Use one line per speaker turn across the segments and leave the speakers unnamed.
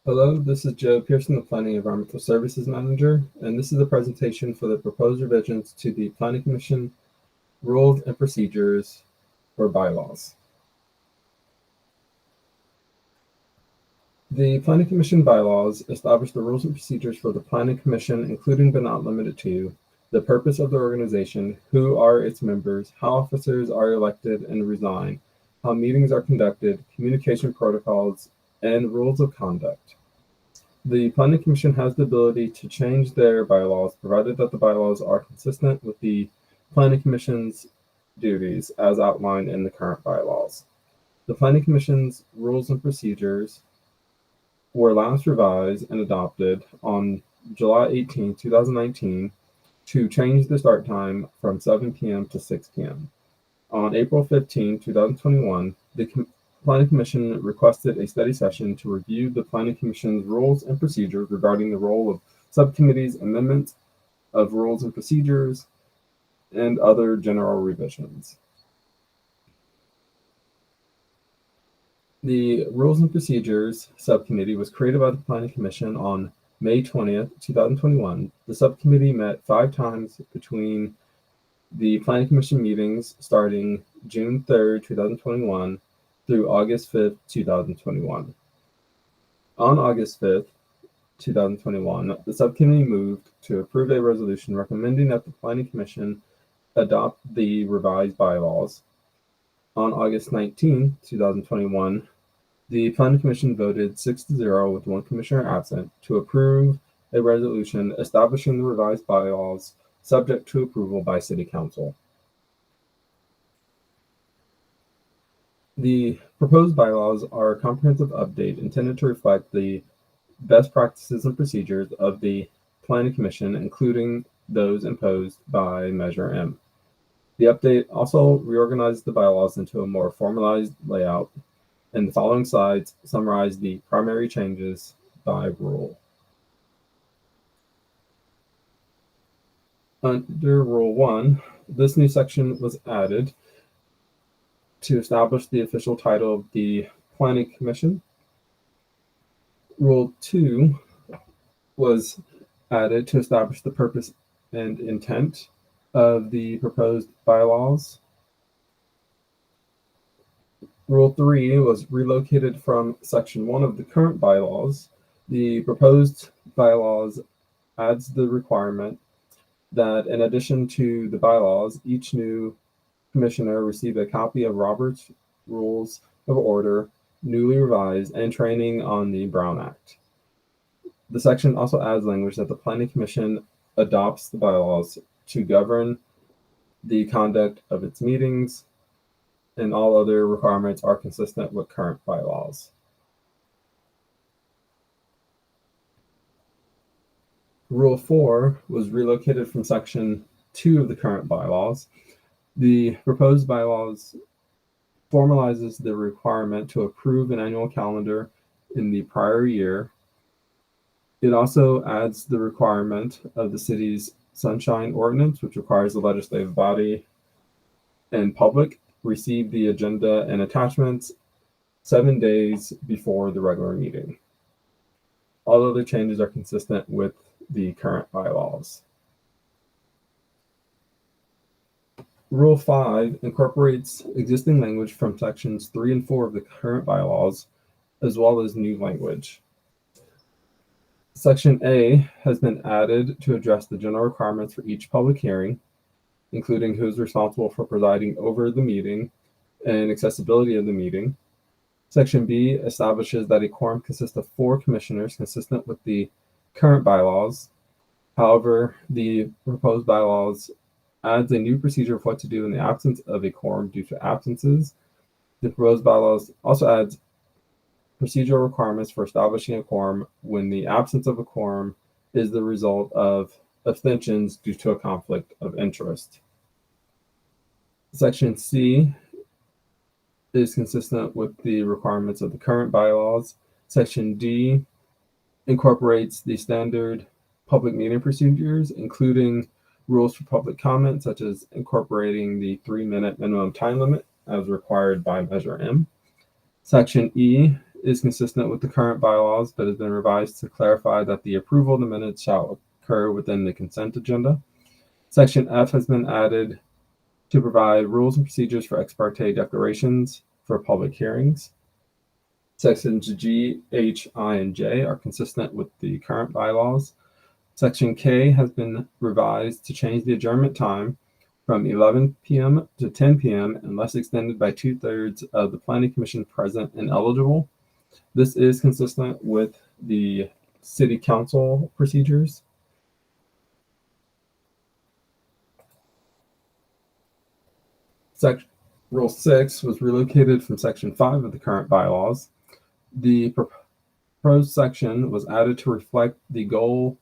Hello, this is Joe Pearson, the Planning Environmental Services Manager, and this is a presentation for the proposed revisions to the Planning Commission rules and procedures for bylaws. The Planning Commission bylaws establish the rules and procedures for the Planning Commission, including but not limited to the purpose of the organization, who are its members, how officers are elected and resign, how meetings are conducted, communication protocols, and rules of conduct. The Planning Commission has the ability to change their bylaws, provided that the bylaws are consistent with the Planning Commission's duties as outlined in the current bylaws. The Planning Commission's rules and procedures were last revised and adopted on July 18, 2019 to change the start time from 7 p.m. to 6 p.m. On April 15, 2021, the Planning Commission requested a study session to review the Planning Commission's rules and procedures regarding the role of subcommittees, amendments of rules and procedures, and other general revisions. The Rules and Procedures Subcommittee was created by the Planning Commission on May 20th, 2021. The subcommittee met 5 times between the Planning Commission meetings starting June 3rd, 2021 through August 5th, 2021. On August 5th, 2021, the subcommittee moved to approve a resolution recommending that the Planning Commission adopt the revised bylaws. On August 19, 2021, the Planning Commission voted 6-0 with 1 commissioner absent to approve a resolution establishing the revised bylaws subject to approval by City Council. The proposed bylaws are a comprehensive update intended to reflect the best practices and procedures of the Planning Commission, including those imposed by Measure M. The update also reorganizes the bylaws into a more formalized layout, and the following slides summarize the primary changes by rule. Under Rule 1, this new section was added to establish the official title of the Planning Commission. Rule 2 was added to establish the purpose and intent of the proposed bylaws. Rule 3 was relocated from Section 1 of the current bylaws. The proposed bylaws adds the requirement that in addition to the bylaws, each new commissioner receive a copy of Robert's Rules of Order, newly revised, and training on the Brown Act. The section also adds language that the Planning Commission adopts the bylaws to govern the conduct of its meetings, and all other requirements are consistent with current bylaws. Rule 4 was relocated from Section 2 of the current bylaws. The proposed bylaws formalizes the requirement to approve an annual calendar in the prior year. It also adds the requirement of the city's Sunshine Ordinance, which requires the legislative body and public receive the agenda and attachments 7 days before the regular meeting. All other changes are consistent with the current bylaws. Rule 5 incorporates existing language from sections 3 and 4 of the current bylaws, as well as new language. Section A has been added to address the general requirements for each public hearing, including who is responsible for presiding over the meeting and accessibility of the meeting. Section B establishes that a quorum consists of 4 commissioners, consistent with the current bylaws. However, the proposed bylaws adds a new procedure of what to do in the absence of a quorum due to absences. The proposed bylaws also adds procedural requirements for establishing a quorum when the absence of a quorum is the result of abstentions due to a conflict of interest. Section C is consistent with the requirements of the current bylaws. Section D incorporates the standard public meeting procedures, including rules for public comment, such as incorporating the 3-minute minimum time limit as required by Measure M. Section E is consistent with the current bylaws, but has been revised to clarify that the approval of the minutes shall occur within the consent agenda. Section F has been added to provide rules and procedures for ex parte declarations for public hearings. Sections G, H, I, and J are consistent with the current bylaws. Section K has been revised to change the adjournment time from 11 p.m. to 10 p.m. unless extended by 2/3 of the Planning Commission present and eligible. This is consistent with the City Council procedures. Rule 6 was relocated from Section 5 of the current bylaws. The proposed section was added to reflect the goals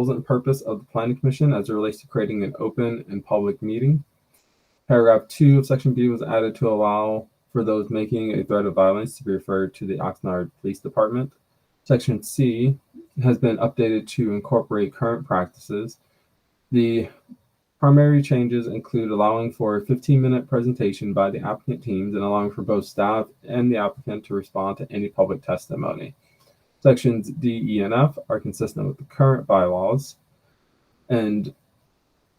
and purpose of the Planning Commission as it relates to creating an open and public meeting. Paragraph 2 of Section B was added to allow for those making a threat of violence to be referred to the Oxnard Police Department. Section C has been updated to incorporate current practices. The primary changes include allowing for a 15-minute presentation by the applicant teams and allowing for both staff and the applicant to respond to any public testimony. Sections D, E, and F are consistent with the current bylaws. And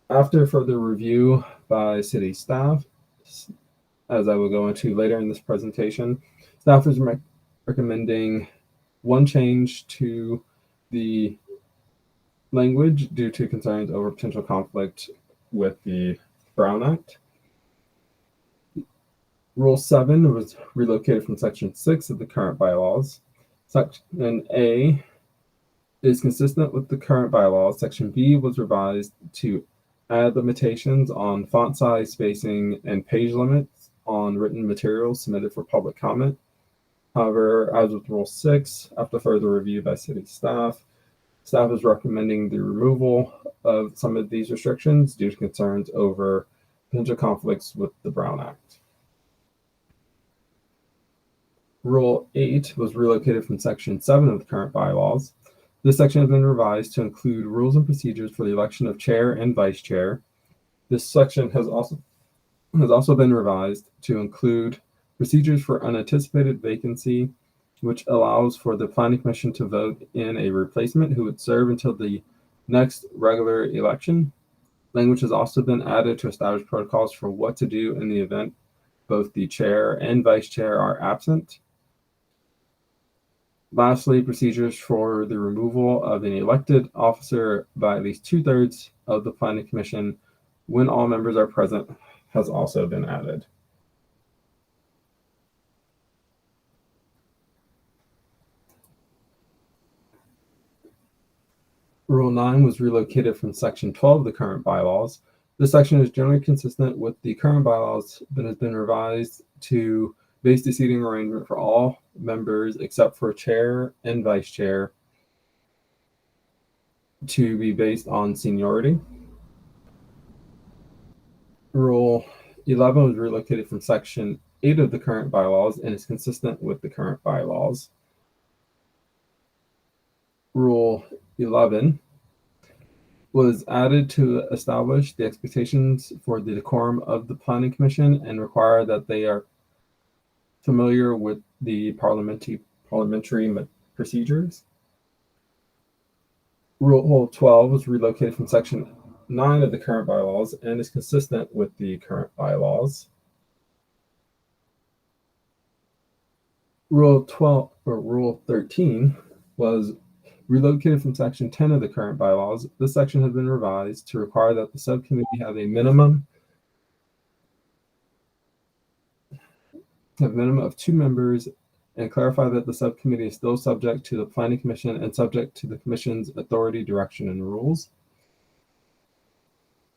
after further review by city staff, as I will go into later in this presentation, staff is recommending one change to the language due to concerns over potential conflict with the Brown Act. Rule 7 was relocated from Section 6 of the current bylaws. Section A is consistent with the current bylaws. Section B was revised to add limitations on font size, spacing, and page limits on written materials submitted for public comment. However, as with Rule 6, after further review by city staff is recommending the removal of some of these restrictions due to concerns over potential conflicts with the Brown Act. Rule 8 was relocated from Section 7 of the current bylaws. This section has been revised to include rules and procedures for the election of chair and vice chair. This section has also been revised to include procedures for unanticipated vacancy, which allows for the Planning Commission to vote in a replacement who would serve until the next regular election. Language has also been added to establish protocols for what to do in the event both the chair and vice chair are absent. Lastly, procedures for the removal of an elected officer by at least 2/3 of the Planning Commission when all members are present has also been added. Rule 9 was relocated from Section 12 of the current bylaws. This section is generally consistent with the current bylaws, but has been revised to base the seating arrangement for all members except for chair and vice chair to be based on seniority. Rule 11 was relocated from Section 8 of the current bylaws and is consistent with the current bylaws. Rule 11 was added to establish the expectations for the decorum of the Planning Commission and require that they are familiar with the parliamentary procedures. Rule 12 was relocated from Section 9 of the current bylaws and is consistent with the current bylaws. Rule 13 was relocated from Section 10 of the current bylaws. This section has been revised to require that the subcommittee have a minimum of 2 members and clarify that the subcommittee is still subject to the Planning Commission and subject to the Commission's authority, direction, and rules.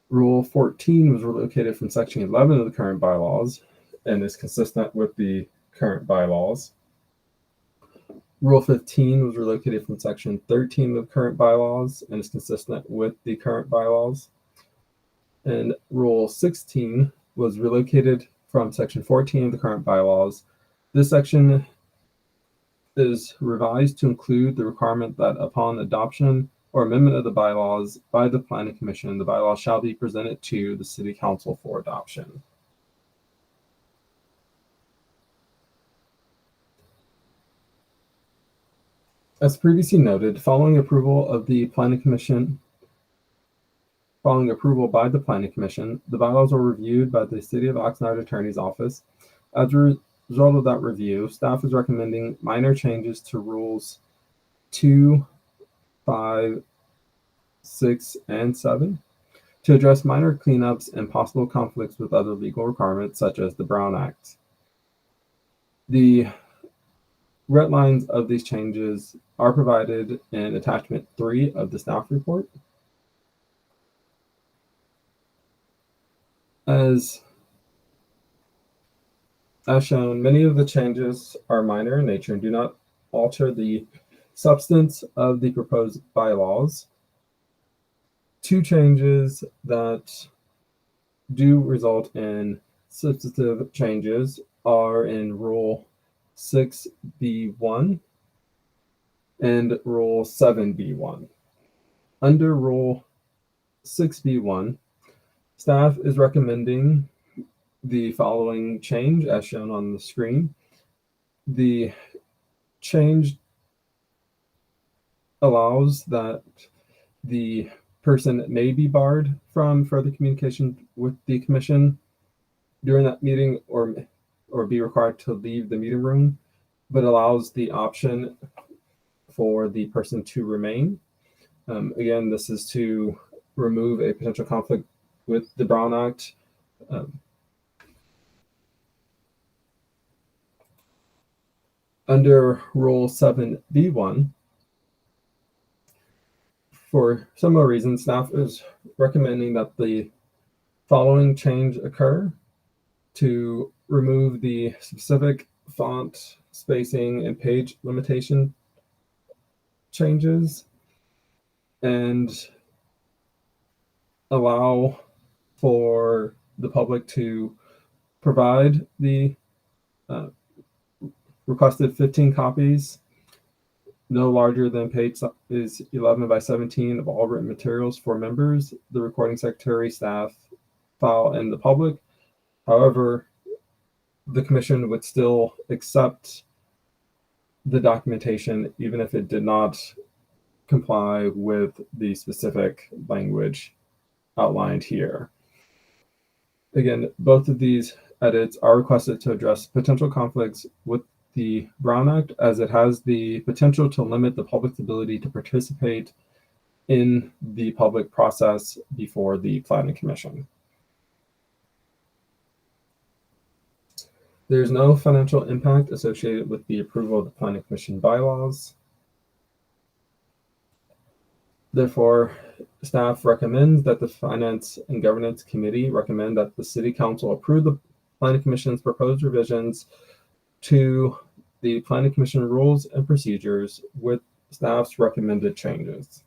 Rule 14 was relocated from Section 11 of the current bylaws and is consistent with the current bylaws. Rule 15 was relocated from Section 13 of the current bylaws and is consistent with the current bylaws. And Rule 16 was relocated from Section 14 of the current bylaws. This section is revised to include the requirement that upon adoption or amendment of the bylaws by the Planning Commission, the bylaws shall be presented to the City Council for adoption. As previously noted, following approval by the Planning Commission, the bylaws were reviewed by the City of Oxnard Attorney's Office. As a result of that review, staff is recommending minor changes to Rules 2, 5, 6, and 7 to address minor cleanups and possible conflicts with other legal requirements, such as the Brown Act. The red lines of these changes are provided in attachment 3 of the staff report. As shown, many of the changes are minor in nature and do not alter the substance of the proposed bylaws. Two changes that do result in substantive changes are in Rule 6B1 and Rule 7B1. Under Rule 6B1, staff is recommending the following change as shown on the screen. The change allows that the person may be barred from further communication with the commission during that meeting or be required to leave the meeting room, but allows the option for the person to remain. Again, this is to remove a potential conflict with the Brown Act. Under Rule 7B1, for similar reasons, staff is recommending that the following change occur: to remove the specific font, spacing, and page limitation changes, and allow for the public to provide the requested 15 copies, no larger than page is 11 by 17 of all written materials for members, the recording secretary, staff, file, and the public. However, the commission would still accept the documentation even if it did not comply with the specific language outlined here. Again, both of these edits are requested to address potential conflicts with the Brown Act, as it has the potential to limit the public's ability to participate in the public process before the Planning Commission. There's no financial impact associated with the approval of the Planning Commission bylaws. Therefore, staff recommends that the Finance and Governance Committee recommend that the City Council approve the Planning Commission's proposed revisions to the Planning Commission rules and procedures with staff's recommended changes.